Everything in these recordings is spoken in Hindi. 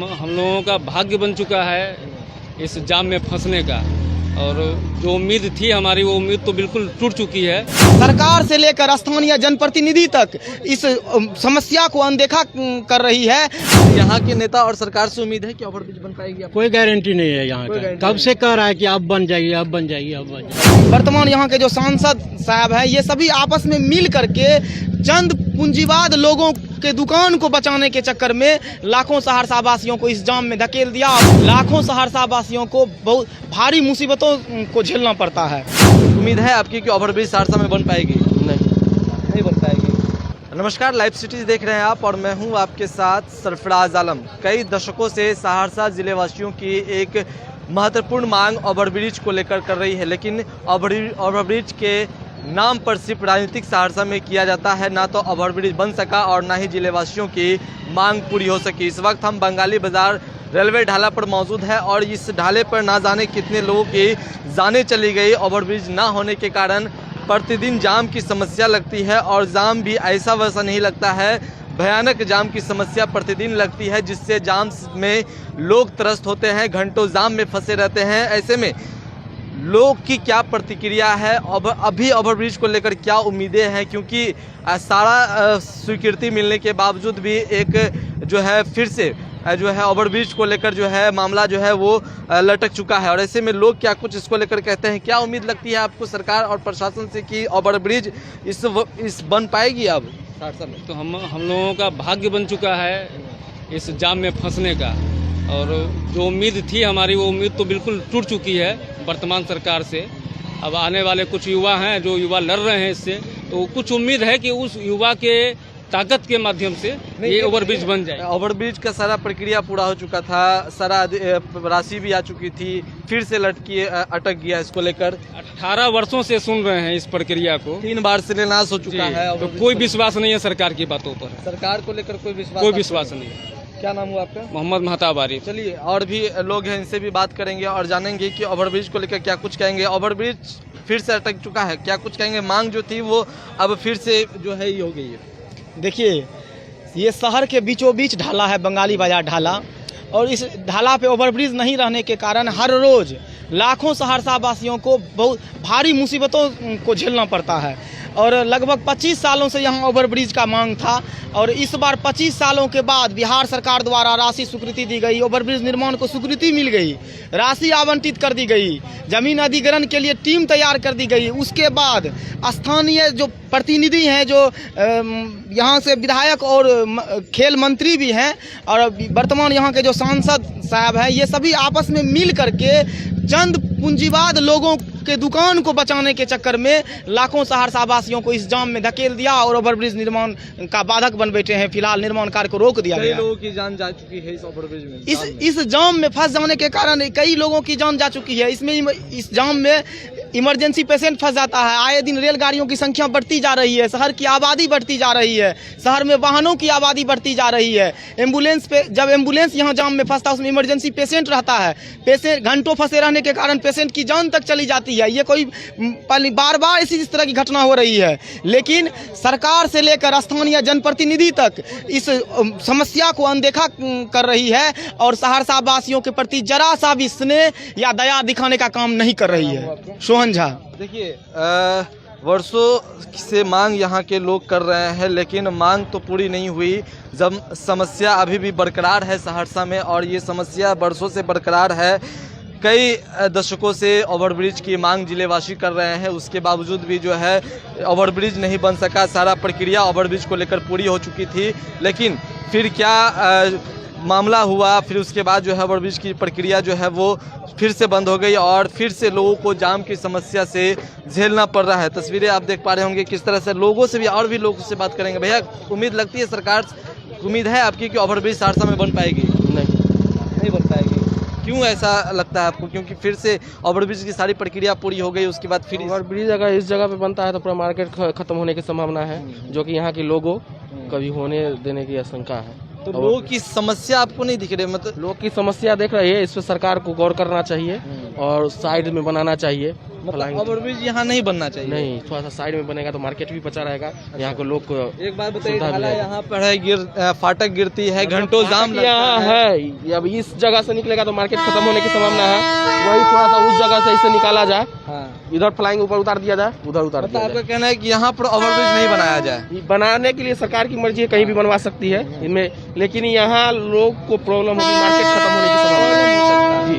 हम लोगों का भाग्य बन चुका है इस जाम में फंसने का, और जो उम्मीद थी हमारी वो उम्मीद तो बिल्कुल टूट चुकी है। सरकार से लेकर स्थानीय जनप्रतिनिधि तक इस समस्या को अनदेखा कर रही है। यहाँ के नेता और सरकार से उम्मीद है कि ओवरब्रिज बन पाएगी? कोई गारंटी नहीं है यहाँ का। कब से कह रहा है कि अब बन जाएगी, अब बन जाएगी, अब बन जाएगी। वर्तमान यहाँ के जो सांसद साहब हैं, ये सभी आपस में मिल करके चंद पूंजीवाद लोगों के दुकान को बचाने के चक्कर में लाखों सहरसा वासियों को इस जाम में धकेल दिया। लाखों सहरसा वासियों को बहुत भारी मुसीबतों को झेलना पड़ता है। उम्मीद है आपकी कि ओवरब्रिज सहरसा में बन पाएगी? नहीं बन पाएगी। नमस्कार, लाइव सिटीज देख रहे हैं आप और मैं हूं आपके साथ सरफराज आलम। कई दशकों से सहरसा जिले वासियों की एक महत्वपूर्ण मांग ओवरब्रिज को लेकर कर रही है, लेकिन ओवरब्रिज के नाम पर सिर्फ राजनीतिक सहरसा में किया जाता है। ना तो ओवरब्रिज बन सका और ना ही जिले वासियों की मांग पूरी हो सकी। इस वक्त हम बंगाली बाजार रेलवे ढाला पर मौजूद है और इस ढाले पर ना जाने कितने लोगों की जानें चली गई। ओवरब्रिज ना होने के कारण प्रतिदिन जाम की समस्या लगती है और जाम भी ऐसा वैसा नहीं लगता है, भयानक जाम की समस्या प्रतिदिन लगती है, जिससे जाम में लोग त्रस्त होते हैं, घंटों जाम में फंसे रहते हैं। ऐसे में लोग की क्या प्रतिक्रिया है, अभी ओवरब्रिज को लेकर क्या उम्मीदें हैं, क्योंकि सारा स्वीकृति मिलने के बावजूद भी एक जो है फिर से जो है ओवरब्रिज को लेकर जो है मामला जो है वो लटक चुका है। और ऐसे में लोग क्या कुछ इसको लेकर कहते हैं, क्या उम्मीद लगती है आपको सरकार और प्रशासन से कि ओवरब्रिज इस बन पाएगी अब सहरसा में? तो हम लोगों का भाग्य बन चुका है इस जाम में फंसने का, और जो उम्मीद थी हमारी वो उम्मीद तो बिल्कुल टूट चुकी है वर्तमान सरकार से। अब आने वाले कुछ युवा हैं, जो युवा लड़ रहे हैं इससे, तो कुछ उम्मीद है कि उस युवा के ताकत के माध्यम से ये ओवरब्रिज बन जाए। ओवरब्रिज का सारा प्रक्रिया पूरा हो चुका था, सारा राशि भी आ चुकी थी, फिर से अटक गया। इसको लेकर 18 वर्षों से सुन रहे हैं इस प्रक्रिया को, 3 बार शिलान्यास हो चुका है। तो कोई विश्वास नहीं है सरकार की बातों पर। सरकार को लेकर कोई विश्वास नहीं है। क्या नाम हुआ आपका? मोहम्मद महताब आरिफ। चलिए, और भी लोग हैं, इनसे भी बात करेंगे और जानेंगे कि ओवरब्रिज को लेकर क्या कुछ कहेंगे। ओवरब्रिज फिर से अटक चुका है, क्या कुछ कहेंगे? मांग जो थी वो अब फिर से जो है ये हो गई है। देखिए, ये शहर के बीचों बीच ढाला है, बंगाली बाजार ढाला, और इस ढाला पे ओवरब्रिज नहीं रहने के कारण हर रोज लाखों सहरसा वासियों को बहुत भारी मुसीबतों को झेलना पड़ता है। और लगभग 25 सालों से यहाँ ओवरब्रिज का मांग था, और इस बार 25 सालों के बाद बिहार सरकार द्वारा राशि स्वीकृति दी गई, ओवरब्रिज निर्माण को स्वीकृति मिल गई, राशि आवंटित कर दी गई, जमीन अधिग्रहण के लिए टीम तैयार कर दी गई। उसके बाद स्थानीय जो प्रतिनिधि हैं, जो यहाँ से विधायक और खेल मंत्री भी हैं, और वर्तमान यहाँ के जो सांसद साहब हैं, ये सभी आपस में मिल करके चंद पूंजीवाद लोगों के दुकान को बचाने के चक्कर में लाखों सहरसा वासियों को इस जाम में धकेल दिया और ओवरब्रिज निर्माण का बाधक बन बैठे हैं। फिलहाल निर्माण कार्य को रोक दिया गया। कई लोगों की जान जा चुकी है इस ओवरब्रिज में। इस जाम में फंस जाने के कारण कई लोगों की जान जा चुकी है। इसमें इस जाम में इमरजेंसी पेशेंट फंस जाता है। आए दिन रेलगाड़ियों की संख्या बढ़ती जा रही है, शहर की आबादी बढ़ती जा रही है, शहर में वाहनों की आबादी बढ़ती जा रही है। एम्बुलेंस पे जब एम्बुलेंस यहाँ जाम में फंसता है, उसमें इमरजेंसी पेशेंट रहता है, पेशेंट घंटों फंसे रहने के कारण पेशेंट की जान तक चली जाती है। ये कोई बार बार इस तरह की घटना हो रही है, लेकिन सरकार से लेकर स्थानीय जनप्रतिनिधि तक इस समस्या को अनदेखा कर रही है और सहरसा वासियों के प्रति जरा सा भी स्नेह या दया दिखाने का काम नहीं कर रही है। सोहन झा। देखिए, वर्षों से मांग यहाँ के लोग कर रहे हैं, लेकिन मांग तो पूरी नहीं हुई। जब समस्या अभी भी बरकरार है सहरसा में, और ये समस्या वर्षों से बरकरार है। कई दशकों से ओवरब्रिज की मांग जिलेवासी कर रहे हैं, उसके बावजूद भी जो है ओवरब्रिज नहीं बन सका। सारा प्रक्रिया ओवरब्रिज को लेकर पूरी हो चुकी थी, लेकिन फिर क्या मामला हुआ, फिर उसके बाद जो है ओवरब्रिज की प्रक्रिया जो है वो फिर से बंद हो गई और फिर से लोगों को जाम की समस्या से झेलना पड़ रहा है। तस्वीरें आप देख पा रहे होंगे किस तरह से लोगों से भी, और भी लोगों से बात करेंगे। भैया, उम्मीद लगती है सरकार, उम्मीद है आपकी कि ओवरब्रिज सहरसा में बन पाएगी? नहीं बन पाएगी। क्यों ऐसा लगता है आपको? क्योंकि फिर से ओवरब्रिज की सारी प्रक्रिया पूरी हो गई, उसके बाद फिर ओवरब्रिज अगर इस जगह पे बनता है तो पूरा मार्केट खत्म होने की संभावना है, जो कि यहाँ के लोगों कभी होने देने की आशंका है। तो लोगों की समस्या आपको नहीं दिख रही? मतलब लोग की समस्या देख रही है, इस पर सरकार को गौर करना चाहिए और साइड में बनाना चाहिए, फलाएंगे। ओवरब्रिज यहाँ नहीं बनना चाहिए। नहीं, थोड़ा सा साइड में बनेगा तो मार्केट भी बचा रहेगा, यहाँ के लोग को एक बात बताइए, सुविधा भी ढाला रहेगा। यहाँ पर है, फाटक गिरती है, घंटों जाम लगता यहाँ है। अब इस जगह से निकलेगा तो मार्केट खत्म होने की संभावना है, वही थोड़ा सा उस जगह से इसे निकाला जाए, हाँ। इधर फ्लाइंग ऊपर उतार दिया जाए, उधर उतार मतलब दिया आपका जाए। कहना है कि यहाँ पर ओवरब्रिज नहीं बनाया जाए। ये बनाने के लिए सरकार की मर्जी है, कहीं भी बनवा सकती है इनमें, लेकिन यहाँ लोग को प्रॉब्लम होगी, मार्केट खत्म होने की संभावना है। जी,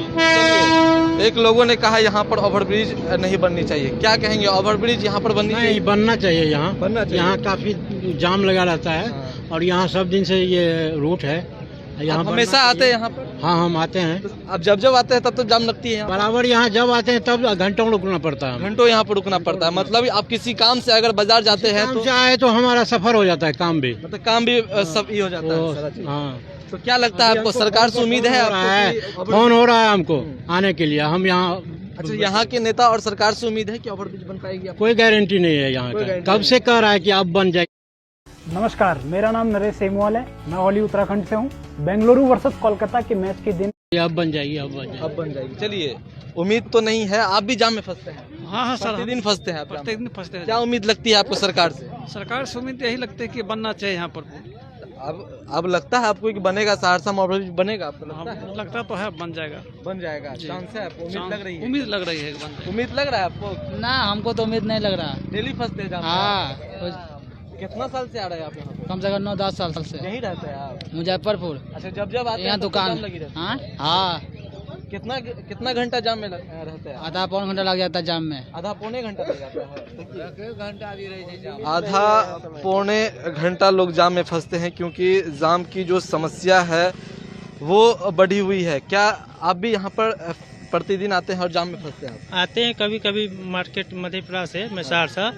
एक लोगों ने कहा यहाँ पर ओवरब्रिज नहीं बननी चाहिए, क्या कहेंगे? ओवरब्रिज यहाँ पर बननी नहीं चाहिए? बनना चाहिए यहाँ। बनना चाहिए। यहाँ काफी जाम लगा रहता है और यहाँ सब दिन से ये रूट है। यहाँ आप हमेशा आते हैं यहाँ पर? हाँ, हम आते हैं अब जब आते हैं तब तो जाम लगती है यहाँ? बराबर। यहाँ जब आते हैं तब घंटों रुकना पड़ता है। घंटों यहाँ पर रुकना पड़ता है। मतलब आप किसी काम से अगर बाजार जाते हैं काम तो से आए तो हमारा सफर हो जाता है, काम भी। मतलब काम भी सब ही हो जाता है सारा चीज। हाँ, तो क्या लगता है आपको, सरकार से उम्मीद है आपको कि फोन हो रहा है हमको आने के लिए। हम यहाँ, अच्छा, यहाँ के नेता और सरकार से उम्मीद है कि ओवरब्रिज बन पाएगी आपको? कोई गारंटी नहीं है यहाँ कोई का। गारंटी कब से कह रहा है कि अब बन जाए। नमस्कार, मेरा नाम नरेश सेमवाल है। मैं ओली उत्तराखंड से हूँ। बेंगलुरु वर्सेस कोलकाता के मैच के दिन अब बन जाएगी, अब बन जाएगी। अब बन जाएगी। चलिए, उम्मीद तो नहीं है, आप भी जाम में फंसते हैं? हाँ सर, प्रतिदिन फंसते हैं आप जाम में? प्रत्येक दिन फंसते हैं। क्या उम्मीद लगती है आपको सरकार से? सरकार से उम्मीद यही लगती है कि बनना चाहिए यहाँ पर। अब लगता है आपको कि बनेगा, सहरसा में ओवरब्रिज बनेगा? आपको लगता है? लगता तो है बन जाएगा। बन जाएगा, चांस है आपको? उम्मीद लग रही है? उम्मीद लग रही है कि बन जाएगा। उम्मीद लग रहा है आपको? ना, हमको तो उम्मीद नहीं लग रहा। डेली फंसते हैं जाम में? हाँ, कितना साल से आ रहे हैं आप यहाँ पे? कम से कम 9-10 साल से। यहीं रहते हैं आप? मुजफ्फरपुर अच्छा, जब आते यहाँ हैं तब तो दुकान। जाम लगी रहती है? हाँ हाँ, कितना घंटा जाम में रहते हैं? आधा पौन घंटा लग जाता है जाम में। आधा पौने घंटा लग जाता है। आधा पौने घंटा लोग जाम में फंसते हैं, क्योंकि जाम की जो समस्या है वो बढ़ी हुई है। क्या आप भी यहाँ पर प्रतिदिन आते हैं और जाम में फंसते हैं? आते हैं कभी कभी मार्केट मधेपुरा से, मैं सहरसा।